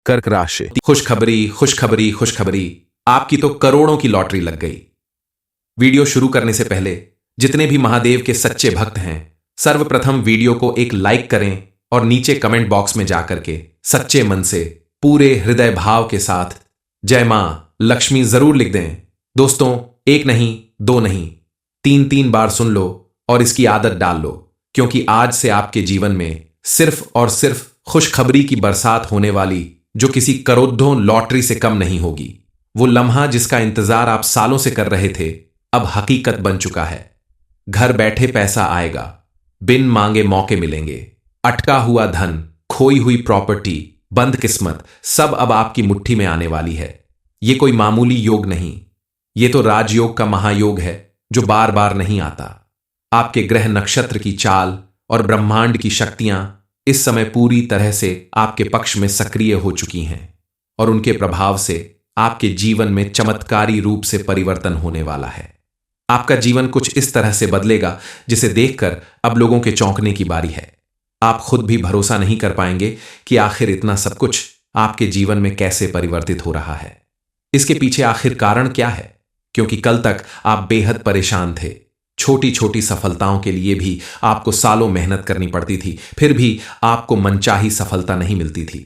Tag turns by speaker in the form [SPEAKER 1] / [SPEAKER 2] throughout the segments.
[SPEAKER 1] कर्क राशि।
[SPEAKER 2] खुशखबरी खुशखबरी खुशखबरी, आपकी तो करोड़ों की लॉटरी लग गई। वीडियो शुरू करने से पहले जितने भी महादेव के सच्चे भक्त हैं, सर्वप्रथम वीडियो को एक लाइक करें और नीचे कमेंट बॉक्स में जाकर के सच्चे मन से पूरे हृदय भाव के साथ जय मां लक्ष्मी जरूर लिख दें। दोस्तों, एक नहीं, दो नहीं, तीन तीन बार सुन लो और इसकी आदत डाल लो, क्योंकि आज से आपके जीवन में सिर्फ और सिर्फ खुशखबरी की बरसात होने वाली, जो किसी करोड़ों लॉटरी से कम नहीं होगी। वो लम्हा जिसका इंतजार आप सालों से कर रहे थे, अब हकीकत बन चुका है। घर बैठे पैसा आएगा, बिन मांगे मौके मिलेंगे, अटका हुआ धन, खोई हुई प्रॉपर्टी, बंद किस्मत, सब अब आपकी मुट्ठी में आने वाली है। ये कोई मामूली योग नहीं, ये तो राजयोग का महायोग है, जो बार बार नहीं आता। आपके ग्रह नक्षत्र की चाल और ब्रह्मांड की शक्तियां इस समय पूरी तरह से आपके पक्ष में सक्रिय हो चुकी हैं और उनके प्रभाव से आपके जीवन में चमत्कारी रूप से परिवर्तन होने वाला है। आपका जीवन कुछ इस तरह से बदलेगा जिसे देखकर अब लोगों के चौंकने की बारी है। आप खुद भी भरोसा नहीं कर पाएंगे कि आखिर इतना सब कुछ आपके जीवन में कैसे परिवर्तित हो रहा है। इसके पीछे आखिर कारण क्या है? क्योंकि कल तक आप बेहद परेशान थे। छोटी छोटी सफलताओं के लिए भी आपको सालों मेहनत करनी पड़ती थी, फिर भी आपको मनचाही सफलता नहीं मिलती थी।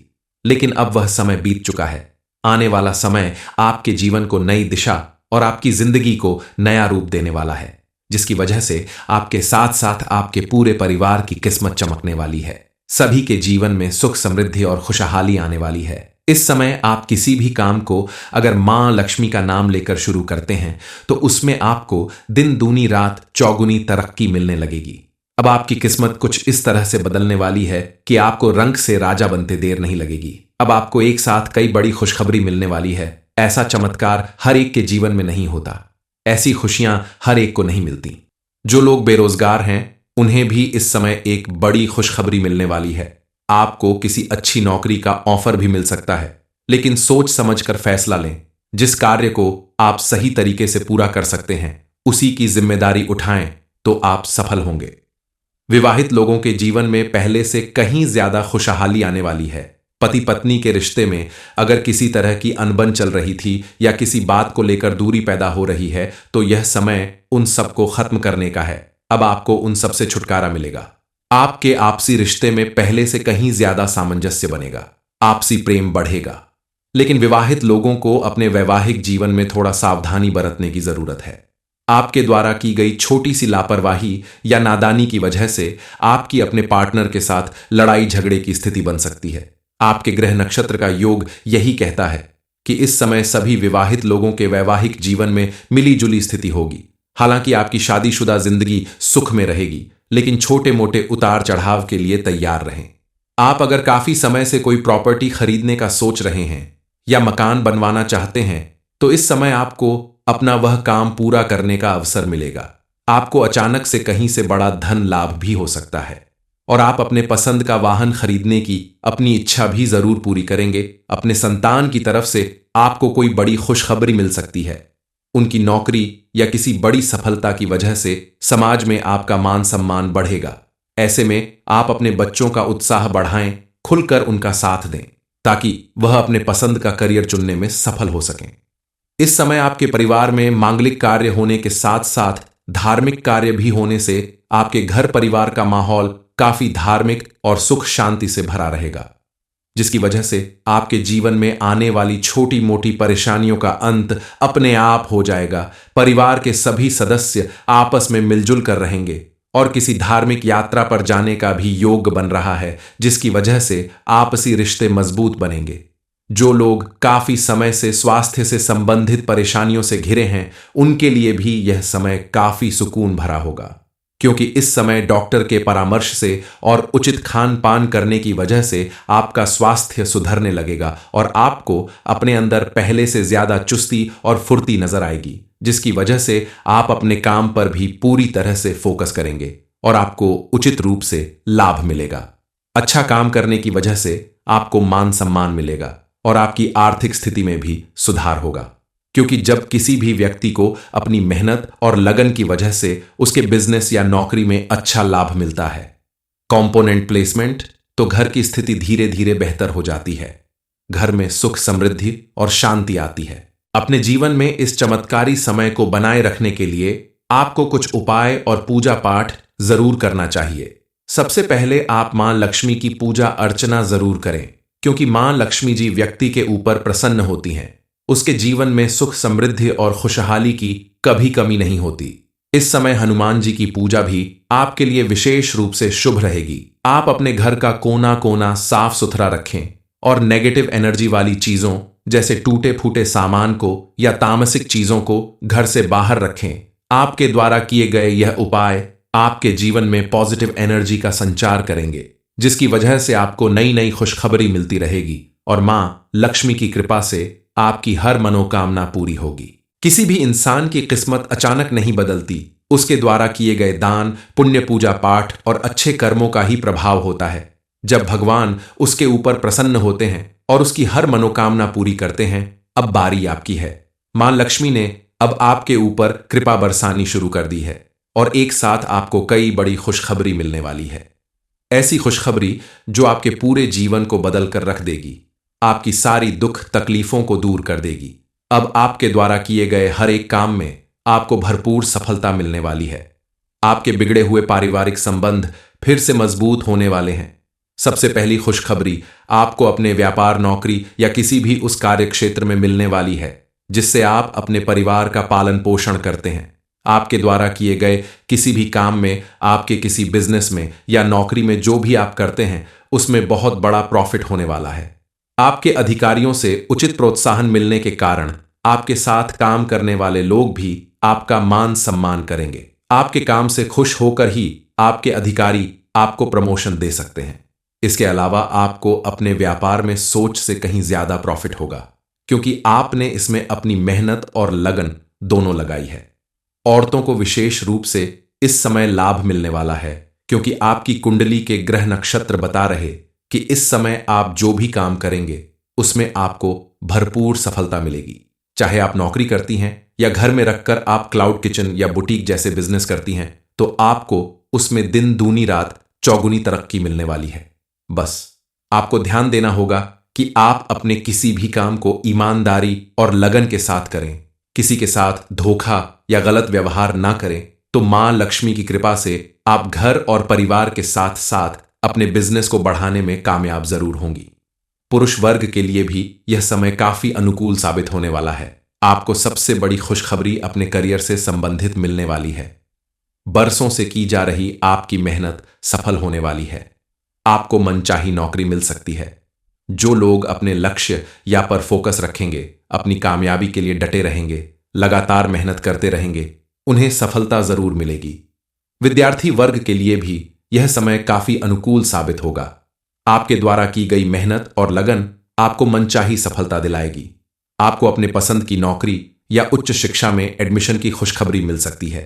[SPEAKER 2] लेकिन अब वह समय बीत चुका है। आने वाला समय आपके जीवन को नई दिशा और आपकी जिंदगी को नया रूप देने वाला है, जिसकी वजह से आपके साथ साथ आपके पूरे परिवार की किस्मत चमकने वाली है। सभी के जीवन में सुख समृद्धि और खुशहाली आने वाली है। इस समय आप किसी भी काम को अगर मां लक्ष्मी का नाम लेकर शुरू करते हैं तो उसमें आपको दिन दूनी रात चौगुनी तरक्की मिलने लगेगी। अब आपकी किस्मत कुछ इस तरह से बदलने वाली है कि आपको रंग से राजा बनते देर नहीं लगेगी। अब आपको एक साथ कई बड़ी खुशखबरी मिलने वाली है। ऐसा चमत्कार हर एक के जीवन में नहीं होता, ऐसी खुशियां हर एक को नहीं मिलती। जो लोग बेरोजगार हैं उन्हें भी इस समय एक बड़ी खुशखबरी मिलने वाली है। आपको किसी अच्छी नौकरी का ऑफर भी मिल सकता है, लेकिन सोच समझकर फैसला लें। जिस कार्य को आप सही तरीके से पूरा कर सकते हैं उसी की जिम्मेदारी उठाएं तो आप सफल होंगे। विवाहित लोगों के जीवन में पहले से कहीं ज्यादा खुशहाली आने वाली है। पति पत्नी के रिश्ते में अगर किसी तरह की अनबन चल रही थी या किसी बात को लेकर दूरी पैदा हो रही है तो यह समय उन सबको खत्म करने का है। अब आपको उन सब से छुटकारा मिलेगा। आपके आपसी रिश्ते में पहले से कहीं ज्यादा सामंजस्य बनेगा, आपसी प्रेम बढ़ेगा। लेकिन विवाहित लोगों को अपने वैवाहिक जीवन में थोड़ा सावधानी बरतने की जरूरत है। आपके द्वारा की गई छोटी सी लापरवाही या नादानी की वजह से आपकी अपने पार्टनर के साथ लड़ाई झगड़े की स्थिति बन सकती है। आपके ग्रह नक्षत्र का योग यही कहता है कि इस समय सभी विवाहित लोगों के वैवाहिक जीवन में मिली जुली स्थिति होगी। हालांकि आपकी शादीशुदा जिंदगी सुख में रहेगी, लेकिन छोटे मोटे उतार चढ़ाव के लिए तैयार रहें। आप अगर काफी समय से कोई प्रॉपर्टी खरीदने का सोच रहे हैं या मकान बनवाना चाहते हैं तो इस समय आपको अपना वह काम पूरा करने का अवसर मिलेगा। आपको अचानक से कहीं से बड़ा धन लाभ भी हो सकता है और आप अपने पसंद का वाहन खरीदने की अपनी इच्छा भी जरूर पूरी करेंगे। अपने संतान की तरफ से आपको कोई बड़ी खुशखबरी मिल सकती है। उनकी नौकरी या किसी बड़ी सफलता की वजह से समाज में आपका मान सम्मान बढ़ेगा। ऐसे में आप अपने बच्चों का उत्साह बढ़ाएं, खुलकर उनका साथ दें ताकि वह अपने पसंद का करियर चुनने में सफल हो सकें। इस समय आपके परिवार में मांगलिक कार्य होने के साथ साथ धार्मिक कार्य भी होने से आपके घर परिवार का माहौल काफी धार्मिक और सुख शांति से भरा रहेगा, जिसकी वजह से आपके जीवन में आने वाली छोटी मोटी परेशानियों का अंत अपने आप हो जाएगा। परिवार के सभी सदस्य आपस में मिलजुल कर रहेंगे और किसी धार्मिक यात्रा पर जाने का भी योग बन रहा है, जिसकी वजह से आपसी रिश्ते मजबूत बनेंगे। जो लोग काफी समय से स्वास्थ्य से संबंधित परेशानियों से घिरे हैं उनके लिए भी यह समय काफी सुकून भरा होगा, क्योंकि इस समय डॉक्टर के परामर्श से और उचित खान पान करने की वजह से आपका स्वास्थ्य सुधरने लगेगा और आपको अपने अंदर पहले से ज्यादा चुस्ती और फुर्ती नजर आएगी, जिसकी वजह से आप अपने काम पर भी पूरी तरह से फोकस करेंगे और आपको उचित रूप से लाभ मिलेगा। अच्छा काम करने की वजह से आपको मान सम्मान मिलेगा और आपकी आर्थिक स्थिति में भी सुधार होगा, क्योंकि जब किसी भी व्यक्ति को अपनी मेहनत और लगन की वजह से उसके बिजनेस या नौकरी में अच्छा लाभ मिलता है, कंपोनेंट प्लेसमेंट, तो घर की स्थिति धीरे धीरे बेहतर हो जाती है। घर में सुख समृद्धि और शांति आती है। अपने जीवन में इस चमत्कारी समय को बनाए रखने के लिए आपको कुछ उपाय और पूजा पाठ जरूर करना चाहिए। सबसे पहले आप मां लक्ष्मी की पूजा अर्चना जरूर करें, क्योंकि मां लक्ष्मी जी व्यक्ति के ऊपर प्रसन्न होती हैं। उसके जीवन में सुख समृद्धि और खुशहाली की कभी कमी नहीं होती। इस समय हनुमान जी की पूजा भी आपके लिए विशेष रूप से शुभ रहेगी। आप अपने घर का कोना कोना साफ सुथरा रखें और नेगेटिव एनर्जी वाली चीजों जैसे टूटे फूटे सामान को या तामसिक चीजों को घर से बाहर रखें। आपके द्वारा किए गए यह उपाय आपके जीवन में पॉजिटिव एनर्जी का संचार करेंगे, जिसकी वजह से आपको नई नई खुशखबरी मिलती रहेगी और मां लक्ष्मी की कृपा से आपकी हर मनोकामना पूरी होगी। किसी भी इंसान की किस्मत अचानक नहीं बदलती, उसके द्वारा किए गए दान, पुण्य, पूजा पाठ और अच्छे कर्मों का ही प्रभाव होता है। जब भगवान उसके ऊपर प्रसन्न होते हैं और उसकी हर मनोकामना पूरी करते हैं, अब बारी आपकी है। मां लक्ष्मी ने अब आपके ऊपर कृपा बरसानी शुरू कर दी है और एक साथ आपको कई बड़ी खुशखबरी मिलने वाली है। ऐसी खुशखबरी जो आपके पूरे जीवन को बदल कर रख देगी, आपकी सारी दुख तकलीफों को दूर कर देगी। अब आपके द्वारा किए गए हर एक काम में आपको भरपूर सफलता मिलने वाली है। आपके बिगड़े हुए पारिवारिक संबंध फिर से मजबूत होने वाले हैं। सबसे पहली खुशखबरी आपको अपने व्यापार, नौकरी या किसी भी उस कार्य क्षेत्र में मिलने वाली है जिससे आप अपने परिवार का पालन पोषण करते हैं। आपके द्वारा किए गए किसी भी काम में, आपके किसी बिजनेस में या नौकरी में जो भी आप करते हैं, उसमें बहुत बड़ा प्रॉफिट होने वाला है। आपके अधिकारियों से उचित प्रोत्साहन मिलने के कारण आपके साथ काम करने वाले लोग भी आपका मान सम्मान करेंगे। आपके काम से खुश होकर ही आपके अधिकारी आपको प्रमोशन दे सकते हैं। इसके अलावा आपको अपने व्यापार में सोच से कहीं ज्यादा प्रॉफिट होगा, क्योंकि आपने इसमें अपनी मेहनत और लगन दोनों लगाई है। औरतों को विशेष रूप से इस समय लाभ मिलने वाला है, क्योंकि आपकी कुंडली के ग्रह नक्षत्र बता रहे कि इस समय आप जो भी काम करेंगे उसमें आपको भरपूर सफलता मिलेगी। चाहे आप नौकरी करती हैं या घर में रखकर आप क्लाउड किचन या बुटीक जैसे बिजनेस करती हैं, तो आपको उसमें दिन दूनी रात चौगुनी तरक्की मिलने वाली है। बस आपको ध्यान देना होगा कि आप अपने किसी भी काम को ईमानदारी और लगन के साथ करें। किसी के साथ धोखा या गलत व्यवहार ना करें, तो मां लक्ष्मी की कृपा से आप घर और परिवार के साथ साथ अपने बिजनेस को बढ़ाने में कामयाब जरूर होंगी। पुरुष वर्ग के लिए भी यह समय काफी अनुकूल साबित होने वाला है। आपको सबसे बड़ी खुशखबरी अपने करियर से संबंधित मिलने वाली है। बरसों से की जा रही आपकी मेहनत सफल होने वाली है। आपको मनचाही नौकरी मिल सकती है। जो लोग अपने लक्ष्य या पर फोकस रखेंगे, अपनी कामयाबी के लिए डटे रहेंगे, लगातार मेहनत करते रहेंगे, उन्हें सफलता जरूर मिलेगी। विद्यार्थी वर्ग के लिए भी यह समय काफी अनुकूल साबित होगा। आपके द्वारा की गई मेहनत और लगन आपको मनचाही सफलता दिलाएगी। आपको अपने पसंद की नौकरी या उच्च शिक्षा में एडमिशन की खुशखबरी मिल सकती है।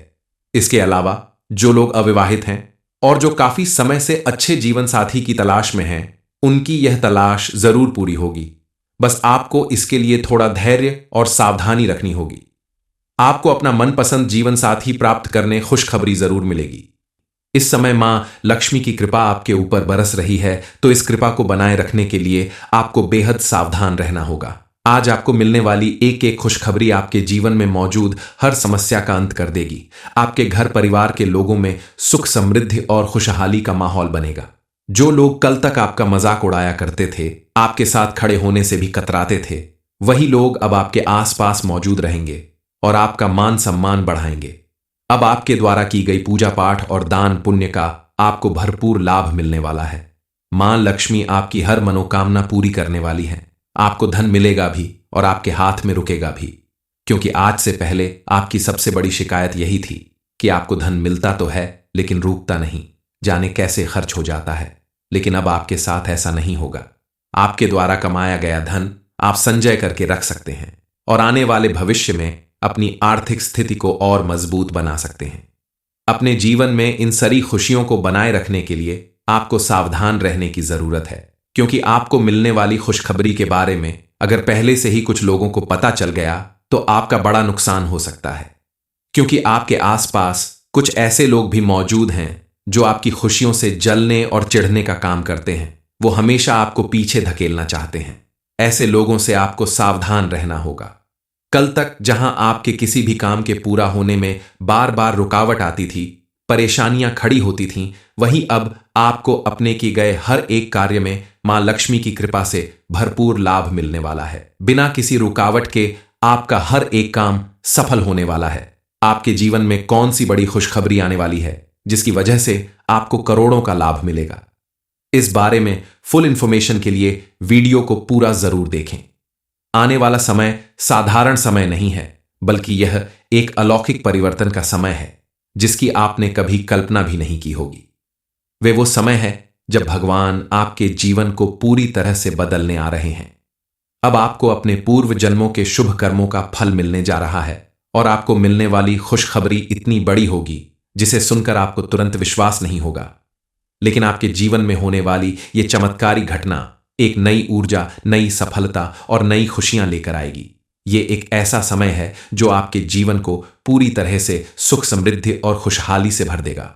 [SPEAKER 2] इसके अलावा जो लोग अविवाहित हैं और जो काफी समय से अच्छे जीवन साथी की तलाश में हैं, उनकी यह तलाश जरूर पूरी होगी। बस आपको इसके लिए थोड़ा धैर्य और सावधानी रखनी होगी। आपको अपना मनपसंद जीवन साथी प्राप्त करने खुशखबरी जरूर मिलेगी। इस समय मां लक्ष्मी की कृपा आपके ऊपर बरस रही है, तो इस कृपा को बनाए रखने के लिए आपको बेहद सावधान रहना होगा। आज आपको मिलने वाली एक एक खुशखबरी आपके जीवन में मौजूद हर समस्या का अंत कर देगी। आपके घर परिवार के लोगों में सुख समृद्धि और खुशहाली का माहौल बनेगा। जो लोग कल तक आपका मजाक उड़ाया करते थे, आपके साथ खड़े होने से भी कतराते थे, वही लोग अब आपके आसपास मौजूद रहेंगे और आपका मान सम्मान बढ़ाएंगे। अब आपके द्वारा की गई पूजा पाठ और दान पुण्य का आपको भरपूर लाभ मिलने वाला है। मां लक्ष्मी आपकी हर मनोकामना पूरी करने वाली है। आपको धन मिलेगा भी और आपके हाथ में रुकेगा भी, क्योंकि आज से पहले आपकी सबसे बड़ी शिकायत यही थी कि आपको धन मिलता तो है लेकिन रुकता नहीं, जाने कैसे खर्च हो जाता है। लेकिन अब आपके साथ ऐसा नहीं होगा। आपके द्वारा कमाया गया धन आप संचय करके रख सकते हैं और आने वाले भविष्य में अपनी आर्थिक स्थिति को और मजबूत बना सकते हैं। अपने जीवन में इन सारी खुशियों को बनाए रखने के लिए आपको सावधान रहने की जरूरत है, क्योंकि आपको मिलने वाली खुशखबरी के बारे में अगर पहले से ही कुछ लोगों को पता चल गया तो आपका बड़ा नुकसान हो सकता है, क्योंकि आपके आसपास कुछ ऐसे लोग भी मौजूद हैं जो आपकी खुशियों से जलने और चिढ़ने का काम करते हैं। वो हमेशा आपको पीछे धकेलना चाहते हैं। ऐसे लोगों से आपको सावधान रहना होगा। कल तक जहां आपके किसी भी काम के पूरा होने में बार बार रुकावट आती थी, परेशानियां खड़ी होती थीं, वहीं अब आपको अपने किए गए हर एक कार्य में मां लक्ष्मी की कृपा से भरपूर लाभ मिलने वाला है। बिना किसी रुकावट के आपका हर एक काम सफल होने वाला है। आपके जीवन में कौन सी बड़ी खुशखबरी आने वाली है जिसकी वजह से आपको करोड़ों का लाभ मिलेगा? इस बारे में फुल इंफॉर्मेशन के लिए वीडियो को पूरा जरूर देखें। आने वाला समय साधारण समय नहीं है, बल्कि यह एक अलौकिक परिवर्तन का समय है जिसकी आपने कभी कल्पना भी नहीं की होगी। वे वो समय है जब भगवान आपके जीवन को पूरी तरह से बदलने आ रहे हैं। अब आपको अपने पूर्व जन्मों के शुभ कर्मों का फल मिलने जा रहा है और आपको मिलने वाली खुशखबरी इतनी बड़ी होगी जिसे सुनकर आपको तुरंत विश्वास नहीं होगा। लेकिन आपके जीवन में होने वाली ये चमत्कारी घटना एक नई ऊर्जा, नई सफलता और नई खुशियां लेकर आएगी। ये एक ऐसा समय है जो आपके जीवन को पूरी तरह से सुख, समृद्धि और खुशहाली से भर देगा।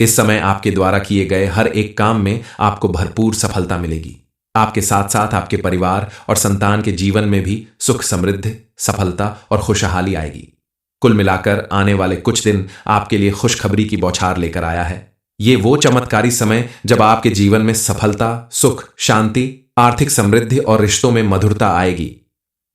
[SPEAKER 2] इस समय आपके द्वारा किए गए हर एक काम में आपको भरपूर सफलता मिलेगी। आपके साथ साथ आपके परिवार और संतान के जीवन में भी सुख, समृद्धि, सफलता और खुशहाली आएगी। कुल मिलाकर आने वाले कुछ दिन आपके लिए खुशखबरी की बौछार लेकर आया है। ये वो चमत्कारी समय जब आपके जीवन में सफलता, सुख, शांति, आर्थिक समृद्धि और रिश्तों में मधुरता आएगी।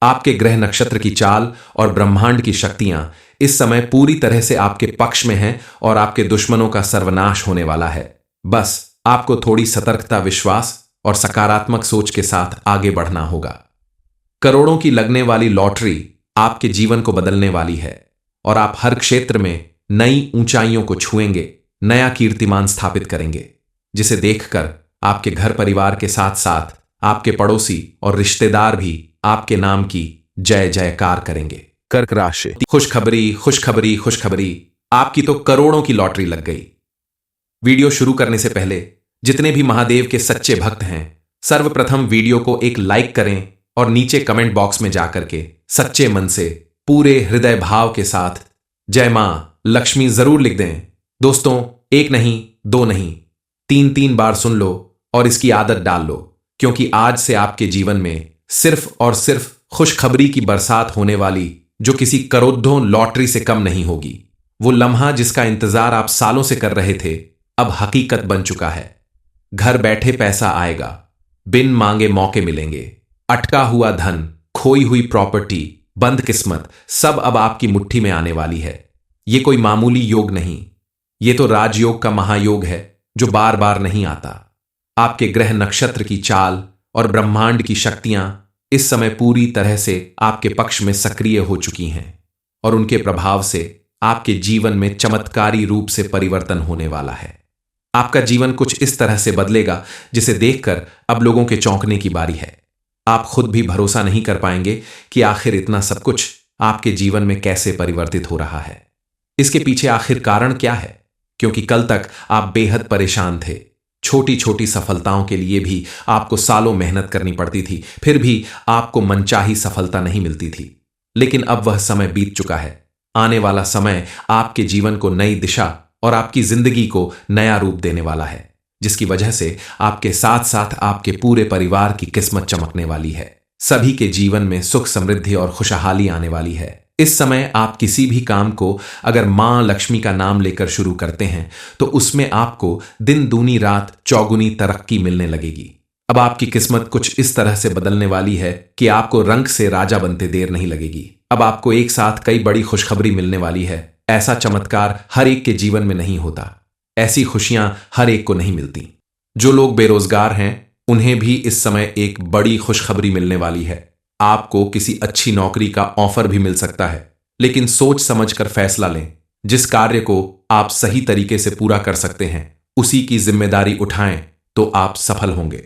[SPEAKER 2] आपके ग्रह नक्षत्र की चाल और ब्रह्मांड की शक्तियां इस समय पूरी तरह से आपके पक्ष में हैं और आपके दुश्मनों का सर्वनाश होने वाला है। बस आपको थोड़ी सतर्कता, विश्वास और सकारात्मक सोच के साथ आगे बढ़ना होगा। करोड़ों की लगने वाली लॉटरी आपके जीवन को बदलने वाली है और आप हर क्षेत्र में नई ऊंचाइयों को छुएंगे, नया कीर्तिमान स्थापित करेंगे, जिसे देखकर आपके घर परिवार के साथ साथ आपके पड़ोसी और रिश्तेदार भी आपके नाम की जय जयकार करेंगे। कर्क राशि। खुशखबरी, खुशखबरी, खुशखबरी, आपकी तो करोड़ों की लॉटरी लग गई। वीडियो शुरू करने से पहले जितने भी महादेव के सच्चे भक्त हैं, सर्वप्रथम वीडियो को एक लाइक करें और नीचे कमेंट बॉक्स में जाकर के सच्चे मन से, पूरे हृदय भाव के साथ जय मां लक्ष्मी जरूर लिख दें। दोस्तों, एक नहीं, दो नहीं, तीन तीन बार सुन लो और इसकी आदत डाल लो, क्योंकि आज से आपके जीवन में सिर्फ और सिर्फ खुशखबरी की बरसात होने वाली, जो किसी करोड़ों लॉटरी से कम नहीं होगी। वो लम्हा जिसका इंतजार आप सालों से कर रहे थे, अब हकीकत बन चुका है। घर बैठे पैसा आएगा, बिन मांगे मौके मिलेंगे, अटका हुआ धन, खोई हुई प्रॉपर्टी, बंद किस्मत, सब अब आपकी मुट्ठी में आने वाली है। ये कोई मामूली योग नहीं, ये तो राजयोग का महायोग है जो बार बार नहीं आता। आपके ग्रह नक्षत्र की चाल और ब्रह्मांड की शक्तियां इस समय पूरी तरह से आपके पक्ष में सक्रिय हो चुकी हैं और उनके प्रभाव से आपके जीवन में चमत्कारी रूप से परिवर्तन होने वाला है। आपका जीवन कुछ इस तरह से बदलेगा जिसे देखकर अब लोगों के चौंकने की बारी है। आप खुद भी भरोसा नहीं कर पाएंगे कि आखिर इतना सब कुछ आपके जीवन में कैसे परिवर्तित हो रहा है। इसके पीछे आखिर कारण क्या है? क्योंकि कल तक आप बेहद परेशान थे। छोटी छोटी सफलताओं के लिए भी आपको सालों मेहनत करनी पड़ती थी, फिर भी आपको मनचाही सफलता नहीं मिलती थी। लेकिन अब वह समय बीत चुका है। आने वाला समय आपके जीवन को नई दिशा और आपकी जिंदगी को नया रूप देने वाला है, जिसकी वजह से आपके साथ साथ आपके पूरे परिवार की किस्मत चमकने वाली है। सभी के जीवन में सुख, समृद्धि और खुशहाली आने वाली है। इस समय आप किसी भी काम को अगर मां लक्ष्मी का नाम लेकर शुरू करते हैं तो उसमें आपको दिन दूनी रात चौगुनी तरक्की मिलने लगेगी। अब आपकी किस्मत कुछ इस तरह से बदलने वाली है कि आपको रंग से राजा बनते देर नहीं लगेगी। अब आपको एक साथ कई बड़ी खुशखबरी मिलने वाली है। ऐसा चमत्कार हर एक के जीवन में नहीं होता, ऐसी खुशियां हर एक को नहीं मिलती। जो लोग बेरोजगार हैं उन्हें भी इस समय एक बड़ी खुशखबरी मिलने वाली है। आपको किसी अच्छी नौकरी का ऑफर भी मिल सकता है, लेकिन सोच समझकर फैसला लें। जिस कार्य को आप सही तरीके से पूरा कर सकते हैं उसी की जिम्मेदारी उठाएं तो आप सफल होंगे।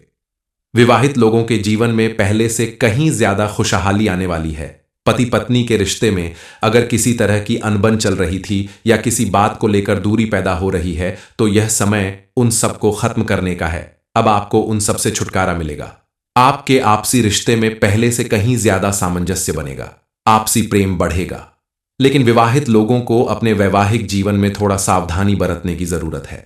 [SPEAKER 2] विवाहित लोगों के जीवन में पहले से कहीं ज्यादा खुशहाली आने वाली है। पति पत्नी के रिश्ते में अगर किसी तरह की अनबन चल रही थी या किसी बात को लेकर दूरी पैदा हो रही है तो यह समय उन सबको खत्म करने का है। अब आपको उन सब से छुटकारा मिलेगा। आपके आपसी रिश्ते में पहले से कहीं ज्यादा सामंजस्य बनेगा, आपसी प्रेम बढ़ेगा। लेकिन विवाहित लोगों को अपने वैवाहिक जीवन में थोड़ा सावधानी बरतने की जरूरत है।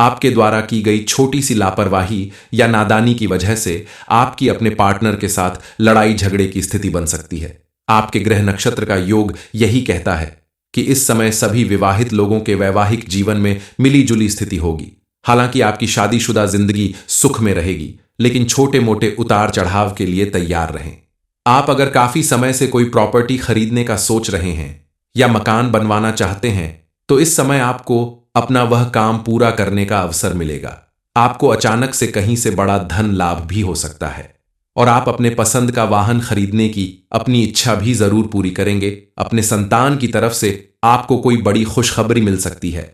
[SPEAKER 2] आपके द्वारा की गई छोटी सी लापरवाही या नादानी की वजह से आपकी अपने पार्टनर के साथ लड़ाई झगड़े की स्थिति बन सकती है। आपके ग्रह नक्षत्र का योग यही कहता है कि इस समय सभी विवाहित लोगों के वैवाहिक जीवन में मिली जुली स्थिति होगी। हालांकि आपकी शादीशुदा जिंदगी सुख में रहेगी, लेकिन छोटे मोटे उतार चढ़ाव के लिए तैयार रहें। आप अगर काफी समय से कोई प्रॉपर्टी खरीदने का सोच रहे हैं या मकान बनवाना चाहते हैं, तो इस समय आपको अपना वह काम पूरा करने का अवसर मिलेगा। आपको अचानक से कहीं से बड़ा धन लाभ भी हो सकता है और आप अपने पसंद का वाहन खरीदने की अपनी इच्छा भी जरूर पूरी करेंगे। अपने संतान की तरफ से आपको कोई बड़ी खुशखबरी मिल सकती है।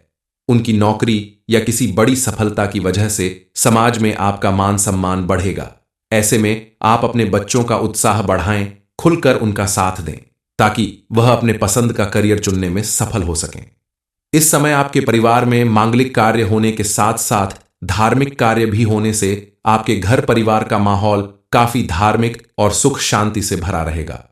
[SPEAKER 2] उनकी नौकरी या किसी बड़ी सफलता की वजह से समाज में आपका मान सम्मान बढ़ेगा। ऐसे में आप अपने बच्चों का उत्साह बढ़ाएं, खुलकर उनका साथ दें, ताकि वह अपने पसंद का करियर चुनने में सफल हो सकें। इस समय आपके परिवार में मांगलिक कार्य होने के साथ साथ धार्मिक कार्य भी होने से आपके घर परिवार का माहौल काफी धार्मिक और सुख शांति से भरा रहेगा,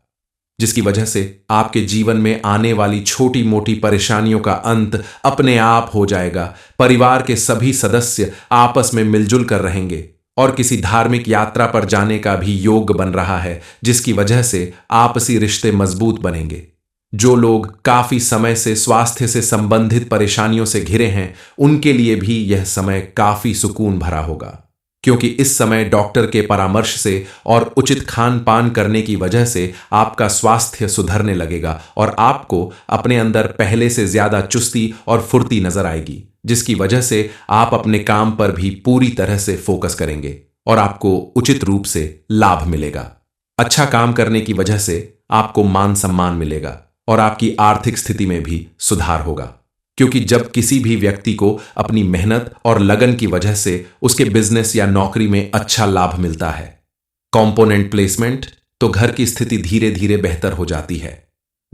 [SPEAKER 2] जिसकी वजह से आपके जीवन में आने वाली छोटी मोटी परेशानियों का अंत अपने आप हो जाएगा। परिवार के सभी सदस्य आपस में मिलजुल कर रहेंगे और किसी धार्मिक यात्रा पर जाने का भी योग बन रहा है, जिसकी वजह से आपसी रिश्ते मजबूत बनेंगे। जो लोग काफी समय से स्वास्थ्य से संबंधित परेशानियों से घिरे हैं, उनके लिए भी यह समय काफी सुकून भरा होगा, क्योंकि इस समय डॉक्टर के परामर्श से और उचित खान पान करने की वजह से आपका स्वास्थ्य सुधरने लगेगा और आपको अपने अंदर पहले से ज्यादा चुस्ती और फुर्ती नजर आएगी, जिसकी वजह से आप अपने काम पर भी पूरी तरह से फोकस करेंगे और आपको उचित रूप से लाभ मिलेगा। अच्छा काम करने की वजह से आपको मान सम्मान मिलेगा और आपकी आर्थिक स्थिति में भी सुधार होगा, क्योंकि जब किसी भी व्यक्ति को अपनी मेहनत और लगन की वजह से उसके बिजनेस या नौकरी में अच्छा लाभ मिलता है। कंपोनेंट प्लेसमेंट तो घर की स्थिति धीरे धीरे बेहतर हो जाती है।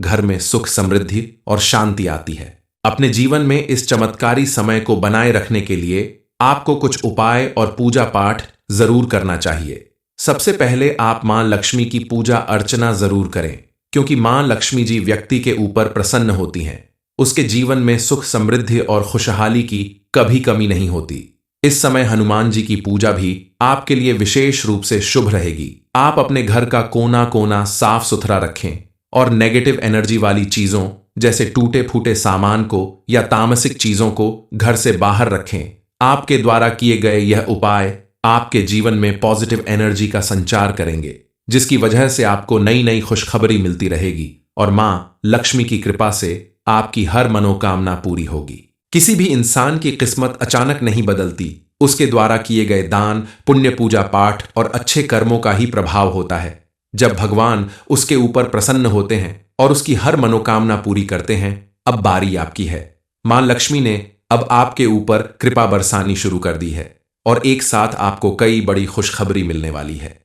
[SPEAKER 2] घर में सुख समृद्धि और शांति आती है। अपने जीवन में इस चमत्कारी समय को बनाए रखने के लिए आपको कुछ उपाय और पूजा पाठ जरूर करना चाहिए। सबसे पहले आप मां लक्ष्मी की पूजा अर्चना जरूर करें, क्योंकि मां लक्ष्मी जी व्यक्ति के ऊपर प्रसन्न होती हैं। उसके जीवन में सुख समृद्धि और खुशहाली की कभी कमी नहीं होती। इस समय हनुमान जी की पूजा भी आपके लिए विशेष रूप से शुभ रहेगी। आप अपने घर का कोना कोना साफ सुथरा रखें और नेगेटिव एनर्जी वाली चीजों जैसे टूटे फूटे सामान को या तामसिक चीजों को घर से बाहर रखें। आपके द्वारा किए गए यह उपाय आपके जीवन में पॉजिटिव एनर्जी का संचार करेंगे, जिसकी वजह से आपको नई नई खुशखबरी मिलती रहेगी और मां लक्ष्मी की कृपा से आपकी हर मनोकामना पूरी होगी। किसी भी इंसान की किस्मत अचानक नहीं बदलती, उसके द्वारा किए गए दान, पुण्य, पूजा पाठ और अच्छे कर्मों का ही प्रभाव होता है। जब भगवान उसके ऊपर प्रसन्न होते हैं और उसकी हर मनोकामना पूरी करते हैं, अब बारी आपकी है। मां लक्ष्मी ने अब आपके ऊपर कृपा बरसानी शुरू कर दी है और एक साथ आपको कई बड़ी खुशखबरी मिलने वाली है।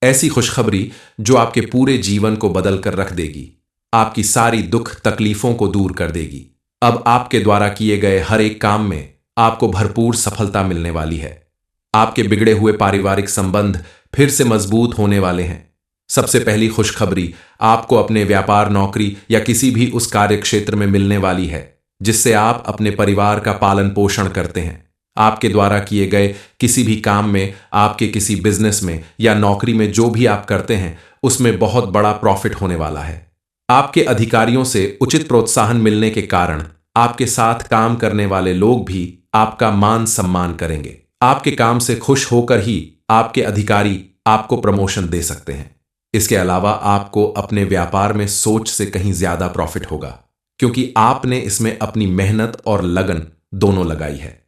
[SPEAKER 2] ऐसी खुशखबरी जो आपके पूरे जीवन को बदल कर रख देगी, आपकी सारी दुख तकलीफों को दूर कर देगी। अब आपके द्वारा किए गए हर एक काम में आपको भरपूर सफलता मिलने वाली है। आपके बिगड़े हुए पारिवारिक संबंध फिर से मजबूत होने वाले हैं। सबसे पहली खुशखबरी आपको अपने व्यापार, नौकरी या किसी भी उस कार्य क्षेत्र में मिलने वाली है जिससे आप अपने परिवार का पालन पोषण करते हैं। आपके द्वारा किए गए किसी भी काम में, आपके किसी बिजनेस में या नौकरी में जो भी आप करते हैं, उसमें बहुत बड़ा प्रॉफिट होने वाला है। आपके अधिकारियों से उचित प्रोत्साहन मिलने के कारण आपके साथ काम करने वाले लोग भी आपका मान सम्मान करेंगे। आपके काम से खुश होकर ही आपके अधिकारी आपको प्रमोशन दे सकते हैं। इसके अलावा आपको अपने व्यापार में सोच से कहीं ज्यादा प्रॉफिट होगा, क्योंकि आपने इसमें अपनी मेहनत और लगन दोनों लगाई है।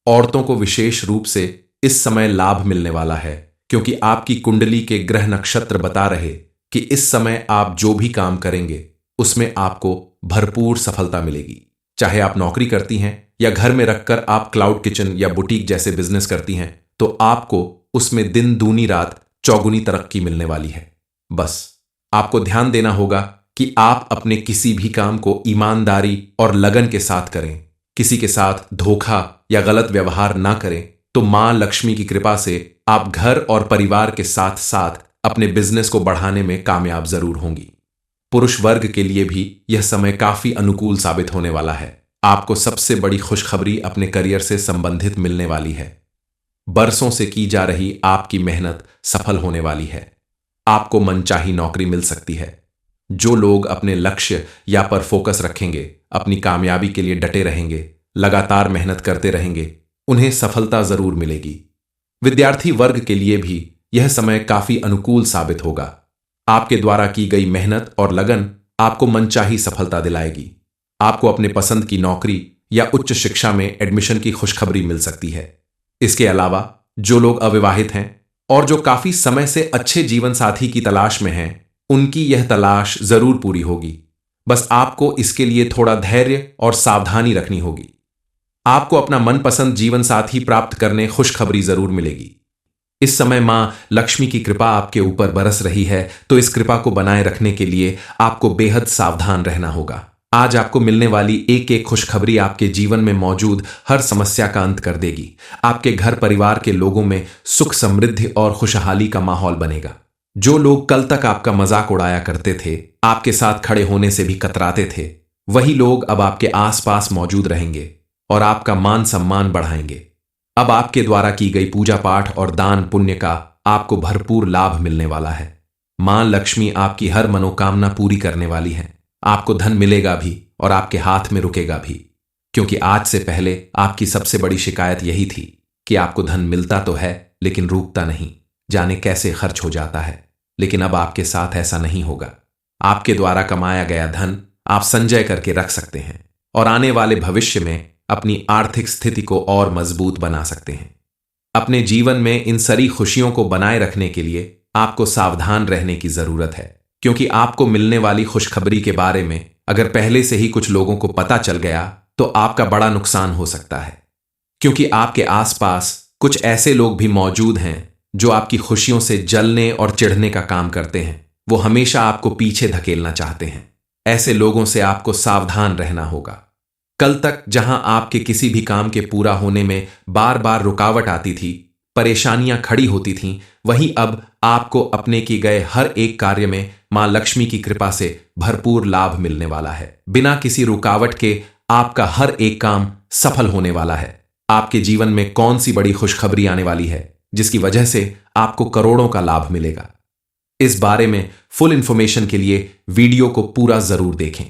[SPEAKER 2] औरतों को विशेष रूप से इस समय लाभ मिलने वाला है, क्योंकि आपकी कुंडली के ग्रह नक्षत्र बता रहे कि इस समय आप जो भी काम करेंगे उसमें आपको भरपूर सफलता मिलेगी। चाहे आप नौकरी करती हैं या घर में रखकर आप क्लाउड किचन या बुटीक जैसे बिजनेस करती हैं, तो आपको उसमें दिन दूनी रात चौगुनी तरक्की मिलने वाली है। बस आपको ध्यान देना होगा कि आप अपने किसी भी काम को ईमानदारी और लगन के साथ करें। किसी के साथ धोखा या गलत व्यवहार ना करें, तो मां लक्ष्मी की कृपा से आप घर और परिवार के साथ साथ अपने बिजनेस को बढ़ाने में कामयाब जरूर होंगी। पुरुष वर्ग के लिए भी यह समय काफी अनुकूल साबित होने वाला है। आपको सबसे बड़ी खुशखबरी अपने करियर से संबंधित मिलने वाली है। बरसों से की जा रही आपकी मेहनत सफल होने वाली है। आपको मनचाही नौकरी मिल सकती है। जो लोग अपने लक्ष्य या पर फोकस रखेंगे, अपनी कामयाबी के लिए डटे रहेंगे, लगातार मेहनत करते रहेंगे, उन्हें सफलता जरूर मिलेगी। विद्यार्थी वर्ग के लिए भी यह समय काफी अनुकूल साबित होगा। आपके द्वारा की गई मेहनत और लगन आपको मनचाही सफलता दिलाएगी। आपको अपने पसंद की नौकरी या उच्च शिक्षा में एडमिशन की खुशखबरी मिल सकती है। इसके अलावा जो लोग अविवाहित हैं और जो काफी समय से अच्छे जीवन साथी की तलाश में हैं, उनकी यह तलाश जरूर पूरी होगी। बस आपको इसके लिए थोड़ा धैर्य और सावधानी रखनी होगी। आपको अपना मनपसंद जीवन साथी प्राप्त करने खुशखबरी जरूर मिलेगी। इस समय मां लक्ष्मी की कृपा आपके ऊपर बरस रही है, तो इस कृपा को बनाए रखने के लिए आपको बेहद सावधान रहना होगा। आज आपको मिलने वाली एक एक खुशखबरी आपके जीवन में मौजूद हर समस्या का अंत कर देगी। आपके घर परिवार के लोगों में सुख समृद्धि और खुशहाली का माहौल बनेगा। जो लोग कल तक आपका मजाक उड़ाया करते थे, आपके साथ खड़े होने से भी कतराते थे, वही लोग अब आपके आसपास मौजूद रहेंगे और आपका मान सम्मान बढ़ाएंगे। अब आपके द्वारा की गई पूजा पाठ और दान पुण्य का आपको भरपूर लाभ मिलने वाला है। मां लक्ष्मी आपकी हर मनोकामना पूरी करने वाली है। आपको धन मिलेगा भी और आपके हाथ में रुकेगा भी, क्योंकि आज से पहले आपकी सबसे बड़ी शिकायत यही थी कि आपको धन मिलता तो है लेकिन रुकता नहीं, जाने कैसे खर्च हो जाता है। लेकिन अब आपके साथ ऐसा नहीं होगा। आपके द्वारा कमाया गया धन आप संचय करके रख सकते हैं और आने वाले भविष्य में अपनी आर्थिक स्थिति को और मजबूत बना सकते हैं। अपने जीवन में इन सारी खुशियों को बनाए रखने के लिए आपको सावधान रहने की जरूरत है, क्योंकि आपको मिलने वाली खुशखबरी के बारे में अगर पहले से ही कुछ लोगों को पता चल गया तो आपका बड़ा नुकसान हो सकता है। क्योंकि आपके आसपास कुछ ऐसे लोग भी मौजूद हैं जो आपकी खुशियों से जलने और चिढ़ने का काम करते हैं। वो हमेशा आपको पीछे धकेलना चाहते हैं। ऐसे लोगों से आपको सावधान रहना होगा। कल तक जहां आपके किसी भी काम के पूरा होने में बार बार रुकावट आती थी, परेशानियां खड़ी होती थीं, वहीं अब आपको अपने किए गए हर एक कार्य में मां लक्ष्मी की कृपा से भरपूर लाभ मिलने वाला है। बिना किसी रुकावट के आपका हर एक काम सफल होने वाला है। आपके जीवन में कौन सी बड़ी खुशखबरी आने वाली है जिसकी वजह से आपको करोड़ों का लाभ मिलेगा? इस बारे में फुल इंफॉर्मेशन के लिए वीडियो को पूरा जरूर देखें।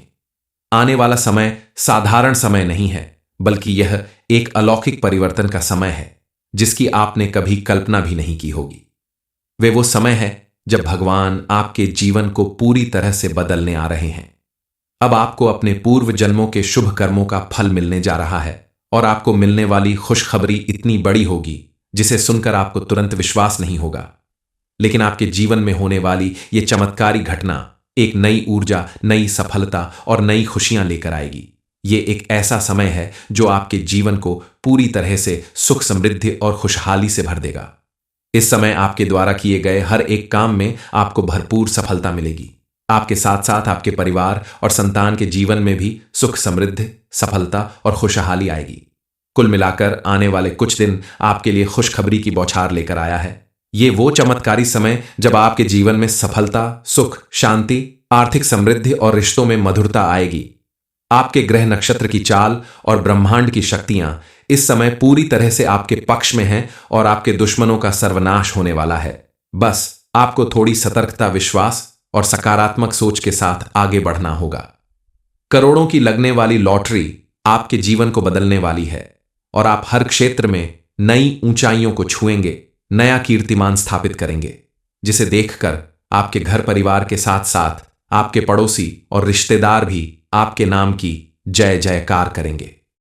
[SPEAKER 2] आने वाला समय साधारण समय नहीं है, बल्कि यह एक अलौकिक परिवर्तन का समय है जिसकी आपने कभी कल्पना भी नहीं की होगी। वे वो समय है जब भगवान आपके जीवन को पूरी तरह से बदलने आ रहे हैं। अब आपको अपने पूर्व जन्मों के शुभ कर्मों का फल मिलने जा रहा है और आपको मिलने वाली खुशखबरी इतनी बड़ी होगी जिसे सुनकर आपको तुरंत विश्वास नहीं होगा। लेकिन आपके जीवन में होने वाली ये चमत्कारी घटना एक नई ऊर्जा, नई सफलता और नई खुशियां लेकर आएगी। ये एक ऐसा समय है जो आपके जीवन को पूरी तरह से सुख समृद्धि और खुशहाली से भर देगा। इस समय आपके द्वारा किए गए हर एक काम में आपको भरपूर सफलता मिलेगी। आपके साथ साथ आपके परिवार और संतान के जीवन में भी सुख समृद्धि, सफलता और खुशहाली आएगी। कुल मिलाकर आने वाले कुछ दिन आपके लिए खुशखबरी की बौछार लेकर आया है। ये वो चमत्कारी समय जब आपके जीवन में सफलता, सुख, शांति, आर्थिक समृद्धि और रिश्तों में मधुरता आएगी। आपके ग्रह नक्षत्र की चाल और ब्रह्मांड की शक्तियां इस समय पूरी तरह से आपके पक्ष में हैं और आपके दुश्मनों का सर्वनाश होने वाला है। बस आपको थोड़ी सतर्कता, विश्वास और सकारात्मक सोच के साथ आगे बढ़ना होगा। करोड़ों की लगने वाली लॉटरी आपके जीवन को बदलने वाली है और आप हर क्षेत्र में नई ऊंचाइयों को छुएंगे, नया कीर्तिमान स्थापित करेंगे, जिसे देखकर आपके घर परिवार के साथ साथ आपके पड़ोसी और रिश्तेदार भी आपके नाम की जय जयकार करेंगे।